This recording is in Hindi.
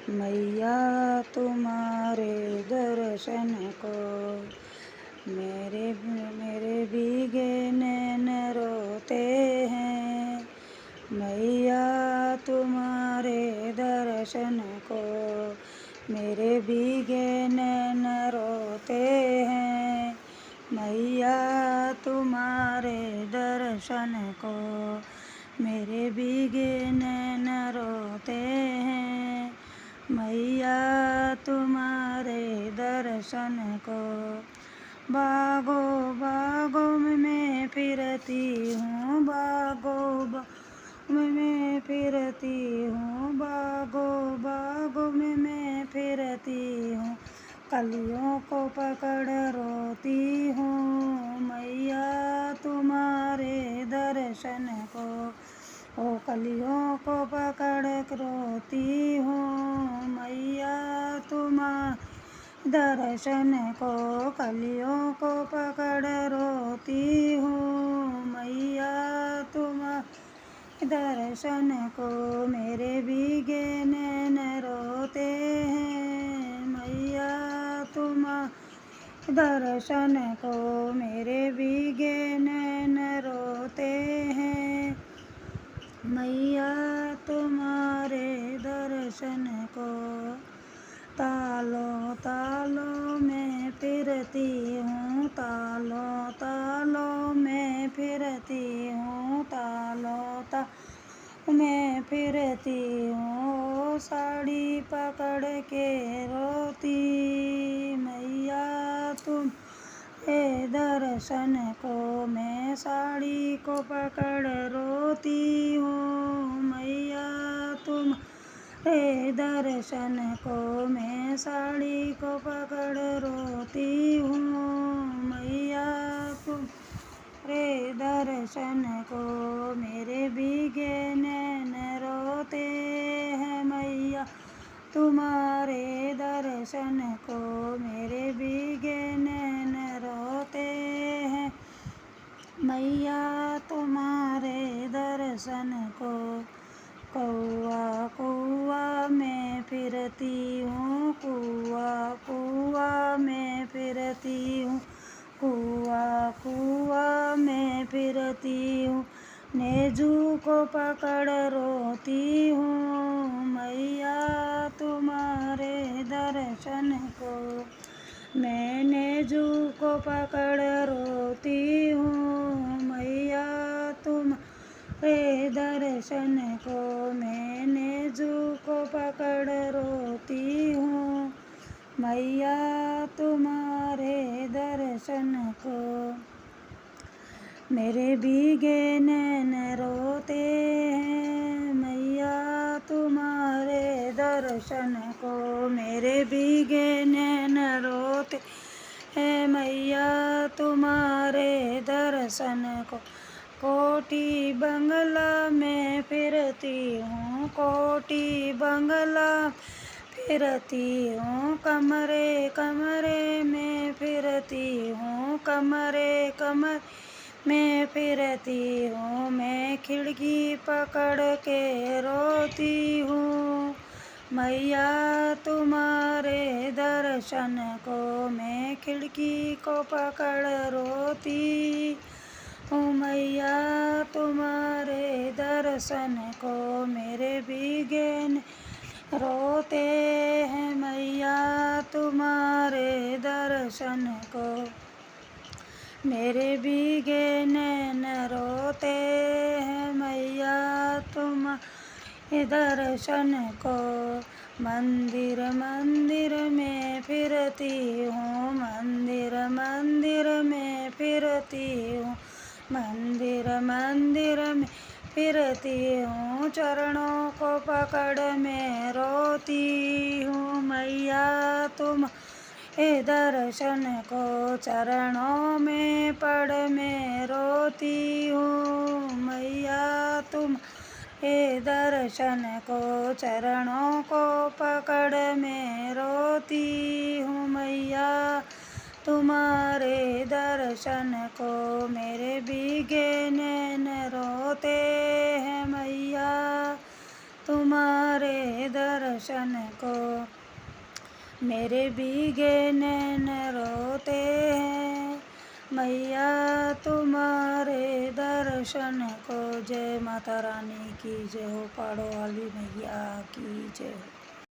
मैया तुम्हारे दर्शन को मेरे भीगे नैन रोते हैं। मैया तुम्हारे दर्शन को मेरे भीगे नैन रोते हैं। मैया तुम्हारे दर्शन को मेरे भीगे नैन रोते हैं। मैया तुम्हारे दर्शन को बागो बागो में मैं फिरती हूँ। बागो बागो में मैं फिरती हूँ। बागो बागो में मैं फिरती हूँ। कलियों को पकड़ रोती हूँ। मैया तुम्हारे दर्शन को ओ कलियों को पकड़ रोती हूँ। मैया तुम्हारे दर्शन को कलियों को पकड़ रोती हूँ। मैया तुम्हारे दर्शन को मेरे भीगे नैन रोते हैं। मैया तुम्हारे दर्शन को मेरे भीगे नैन रोते हैं। मैया तुम्हारे दर्शन को तालों तालों में फिरती हूँ। तालों तालों में फिरती हूँ। तालों तालों में फिरती हूँ। साड़ी पकड़ के रोती। मैया तुम दर्शन को मैं साड़ी को पकड़ रोती हूँ। मैया तुम्हारे दर्शन को मैं साड़ी को पकड़ रोती हूँ। मैया तुम्हारे दर्शन को मेरे भीगे नैन रोते हैं। मैया तुम्हारे दर्शन को मेरे भीगे नैन रोते हैं। मैया तुम्हारे दर्शन को कौआ कौआ मैं फिरती हूँ। कौआ कौआ मैं फिरती हूँ। कौआ कौआ मैं फिरती हूँ। नेजू को पकड़ रोती हूँ। मैया तुम्हारे दर्शन को मैं नेजू को पकड़ रोती हूँ। मैया तुम्हारे दर्शन को मैं नेजू को पकड़ रोती हूँ। मैया तुम्हारे दर्शन को मेरे भीगे नैन रोते हैं। मैया तुम्हारे दर्शन को मेरे भीगे नैन रोते हैं। मैया तुम्हारे दर्शन को कोठी बंगला में फिरती हूँ। कोठी बंगला फिरती हूँ। कमरे कमरे में फिरती हूँ। कमरे कमरे मैं फिरती हूँ। मैं खिड़की पकड़ के रोती हूँ। मैया तुम्हारे दर्शन को मैं खिड़की को पकड़ रोती हूँ। मैया तुम्हारे दर्शन को मेरे भीगे रोते हैं। मैया तुम्हारे दर्शन को मेरे भीगे नैन रोते हैं। मैया तुम्हारे दर्शन को मंदिर मंदिर में फिरती हूँ। मंदिर मंदिर में फिरती हूँ। मंदिर मंदिर में फिरती हूँ। चरणों को पकड़ में रोती हूँ। मैया तुम दर्शन को चरणों में पड़ में रोती हूँ। मैया तुम दर्शन को चरणों को पकड़ में रोती हूँ। मैया तुम्हारे दर्शन को मेरे भीगे नैन रोते हैं। मैया तुम्हारे दर्शन को। मेरे भीगे नैन रोते हैं मैया तुम्हारे दर्शन को। जय माता रानी की जय हो, पाड़ो वाली मैया की जय हो।